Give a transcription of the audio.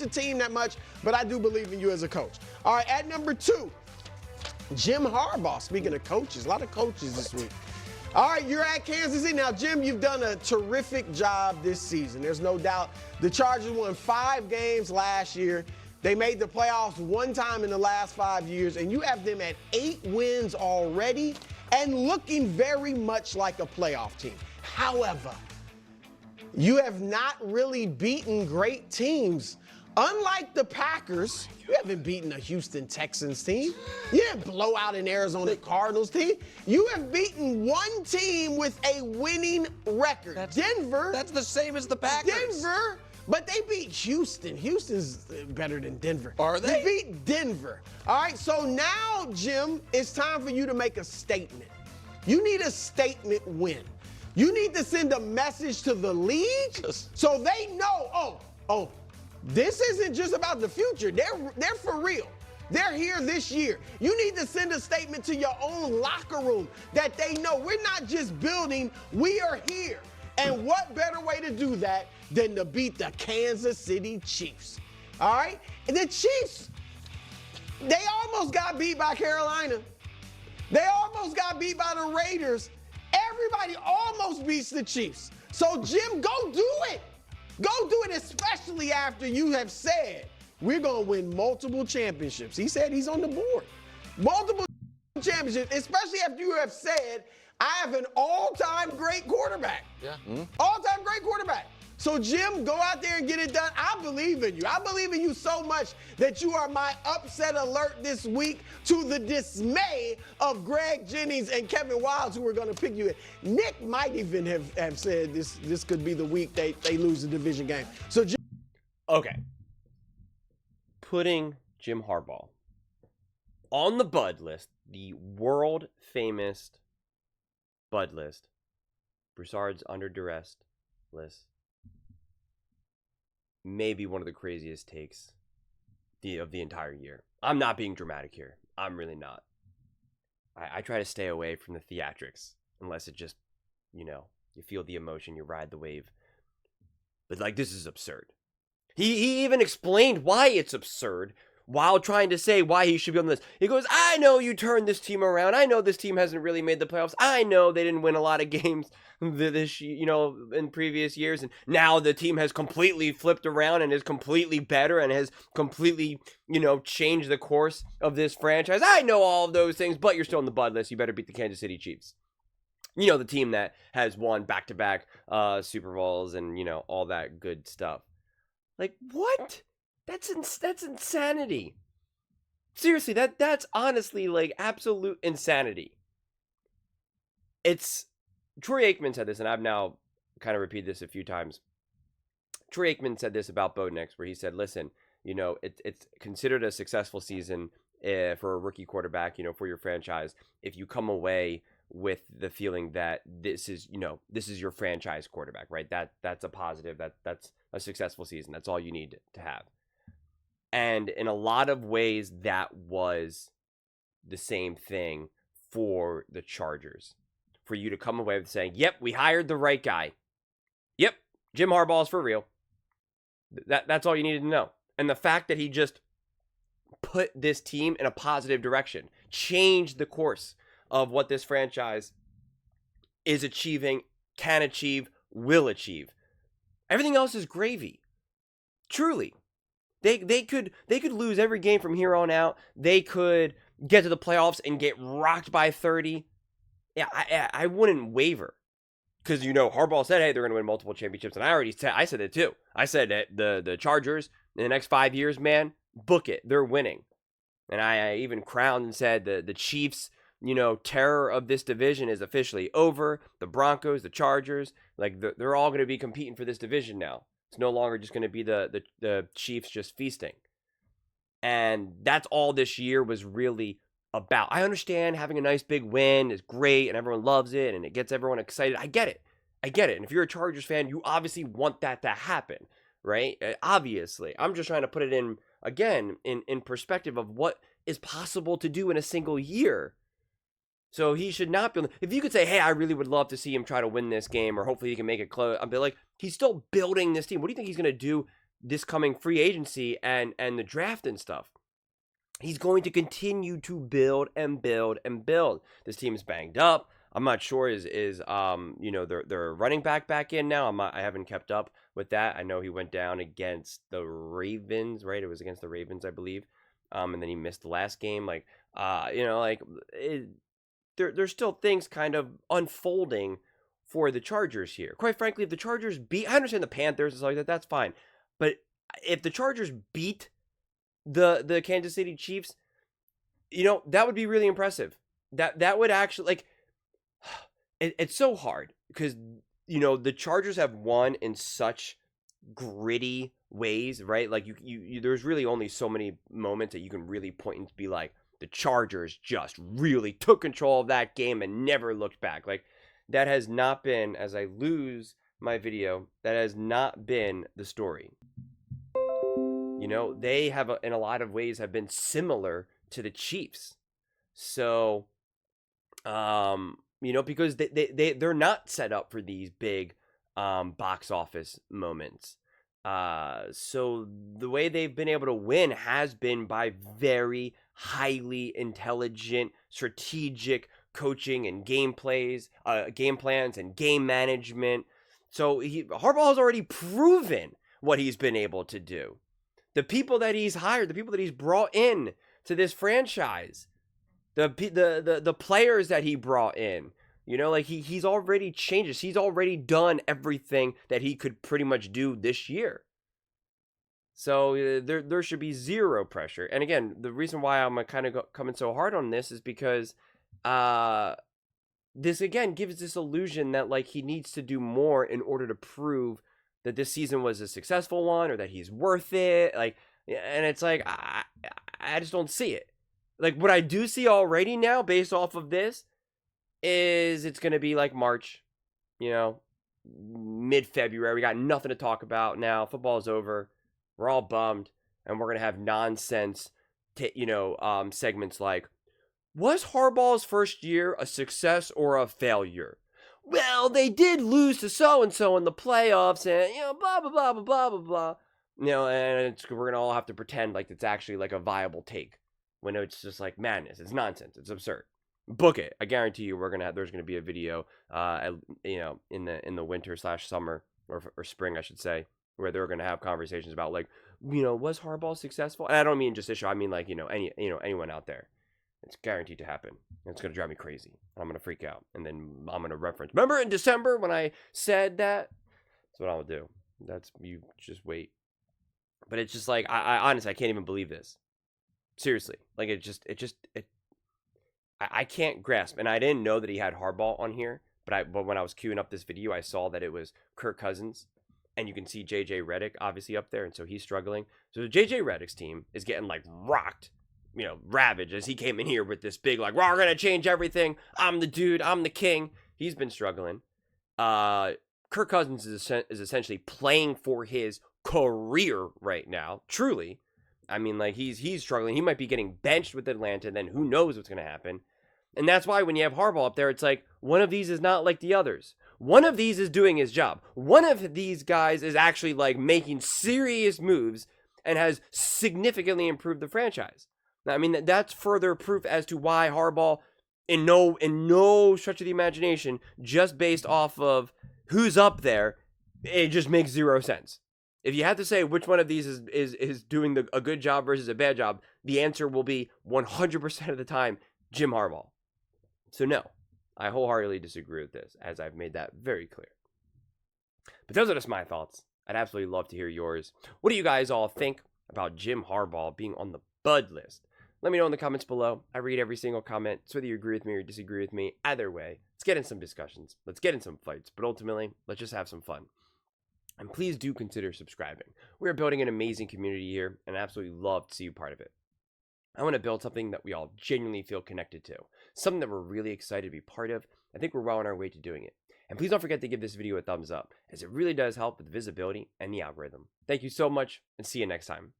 the team that much, but I do believe in you as a coach. All right, at number 2, Jim Harbaugh. Speaking of coaches, a lot of coaches this week. All right, you're at Kansas City. Now, Jim, you've done a terrific job this season. There's no doubt. The Chargers won 5 games last year. They made the playoffs 1 time in the last 5 years, and you have them at 8 wins already and looking very much like a playoff team. However, you have not really beaten great teams. Unlike the Packers, you haven't beaten a Houston Texans team. You didn't blow out an Arizona Cardinals team. You have beaten one team with a winning record. Denver. That's the same as the Packers. Denver, but they beat Houston. Houston's better than Denver. Are they? You beat Denver. All right, so now, Jim, it's time for you to make a statement. You need a statement win. You need to send a message to the league so they know, oh, this isn't just about the future. They're for real. They're here this year. You need to send a statement to your own locker room that they know we're not just building, we are here. And what better way to do that than to beat the Kansas City Chiefs? All right? And the Chiefs, they almost got beat by Carolina. They almost got beat by the Raiders. Everybody almost beats the Chiefs. So, Jim, go do it. Go do it, especially after you have said we're going to win multiple championships. He said he's on the board. Multiple championships, especially after you have said I have an all-time great quarterback. Yeah. All-time great quarterback. So, Jim, go out there and get it done. I believe in you. I believe in you so much that you are my upset alert this week to the dismay of Greg Jennings and Kevin Wildes, who are going to pick you in. Nick might even have said this could be the week they lose the division game. So, Jim. Okay. Putting Jim Harbaugh on the Bud list, the world-famous Bud list, Broussard's under duress list, maybe one of the craziest takes of the entire year. I'm not being dramatic here. I'm really not. I try to stay away from the theatrics unless it just, you feel the emotion, you ride the wave. But, this is absurd. He even explained why it's absurd while trying to say why he should be on this. He goes, I know you turned this team around. I know this team hasn't really made the playoffs. I know they didn't win a lot of games this, in previous years. And now the team has completely flipped around and is completely better and has completely, changed the course of this franchise. I know all of those things, but you're still on the Bud list. You better beat the Kansas City Chiefs. The team that has won back-to-back Super Bowls and, all that good stuff. What? That's insanity. Seriously, that's honestly absolute insanity. It's Troy Aikman said this, and I've now kind of repeated this a few times. Troy Aikman said this about Bo Nix, where he said, "Listen, it's considered a successful season for a rookie quarterback, for your franchise, if you come away with the feeling that this is your franchise quarterback, right? That's a positive. That's a successful season. That's all you need to have." And in a lot of ways, that was the same thing for the Chargers. For you to come away with saying, yep, we hired the right guy. Yep, Jim Harbaugh's for real. That's all you needed to know. And the fact that he just put this team in a positive direction, changed the course of what this franchise is achieving, can achieve, will achieve. Everything else is gravy. Truly. They could lose every game from here on out. They could get to the playoffs and get rocked by 30. Yeah, I wouldn't waver. Because, Harbaugh said, hey, they're going to win multiple championships. And I said it too. I said that the Chargers in the next 5 years, man, book it. They're winning. And I even crowned and said the Chiefs, terror of this division is officially over. The Broncos, the Chargers, they're all going to be competing for this division now. It's no longer just going to be the Chiefs just feasting. And that's all this year was really about. I understand having a nice big win is great and everyone loves it and it gets everyone excited. I get it. And if you're a Chargers fan, you obviously want that to happen, right? Obviously. I'm just trying to put it in perspective of what is possible to do in a single year. So he should not be. If you could say, hey, I really would love to see him try to win this game, or hopefully he can make it close, I'd be like, he's still building this team. What do you think he's going to do this coming free agency and the draft and stuff. He's going to continue to build and build and build. This team's banged up. I'm not sure is their running back in now. I haven't kept up with that. I know he went down against the Ravens, right? It was against the Ravens, I believe. And then he missed the last game. There's still things kind of unfolding for the Chargers here. Quite frankly, if the Chargers beat, I understand the Panthers and stuff like that, that's fine. But if the Chargers beat the Kansas City Chiefs, that would be really impressive. That would actually, it's so hard because, the Chargers have won in such gritty ways, right? Like you there's really only so many moments that you can really point and be like, the Chargers just really took control of that game and never looked back. Like, that has not been, as I lose my video, that has not been the story. They have, in a lot of ways, have been similar to the Chiefs. So, because they're not set up for these big box office moments. So the way they've been able to win has been by very highly intelligent, strategic coaching and game plans and game management. So Harbaugh has already proven what he's been able to do. The people that he's hired, the people that he's brought in to this franchise, the players that he brought in, he's already changed. He's already done everything that he could pretty much do this year. So there should be zero pressure. And again, the reason why I'm kind of coming so hard on this is because this again gives this illusion that he needs to do more in order to prove that this season was a successful one or that he's worth it. And it's I just don't see it. What I do see already now based off of this is it's going to be March, mid-February. We got nothing to talk about now. Football's over. We're all bummed. And we're going to have nonsense, segments like, was Harbaugh's first year a success or a failure? Well, they did lose to so-and-so in the playoffs and, blah, blah, blah, blah, blah, blah, blah. And we're going to all have to pretend like it's actually a viable take when it's just madness. It's nonsense. It's absurd. Book it. I guarantee you there's going to be a video, in the winter / summer or spring, I should say, where they're going to have conversations about was Harbaugh successful? And I don't mean just this show. I mean anyone out there. It's guaranteed to happen. It's going to drive me crazy. I'm going to freak out. And then I'm going to reference, remember in December when I said that? That's what I'll do. You just wait. But it's just I honestly, I can't even believe this. Seriously. I can't grasp. And I didn't know that he had Harbaugh on here. But when I was queuing up this video, I saw that it was Kirk Cousins. And you can see J.J. Redick obviously up there. And so he's struggling. So J.J. Redick's team is getting rocked. Ravaged as he came in here with this big, we're going to change everything. I'm the dude. I'm the king. He's been struggling. Kirk Cousins is essentially playing for his career right now. Truly. I mean, he's struggling. He might be getting benched with Atlanta, and then who knows what's going to happen. And that's why when you have Harbaugh up there, it's one of these is not like the others. One of these is doing his job. One of these guys is actually making serious moves and has significantly improved the franchise. I mean, that's further proof as to why Harbaugh, in no stretch of the imagination, just based off of who's up there, it just makes zero sense. If you had to say which one of these is doing a good job versus a bad job, the answer will be 100% of the time Jim Harbaugh. So no, I wholeheartedly disagree with this, as I've made that very clear. But those are just my thoughts. I'd absolutely love to hear yours. What do you guys all think about Jim Harbaugh being on the Bud list? Let me know in the comments below. I read every single comment, so whether you agree with me or disagree with me, either way, let's get in some discussions. Let's get in some fights. But ultimately, let's just have some fun. And please do consider subscribing. We are building an amazing community here, and I absolutely love to see you part of it. I want to build something that we all genuinely feel connected to. Something that we're really excited to be part of. I think we're well on our way to doing it. And please don't forget to give this video a thumbs up, as it really does help with visibility and the algorithm. Thank you so much, and see you next time.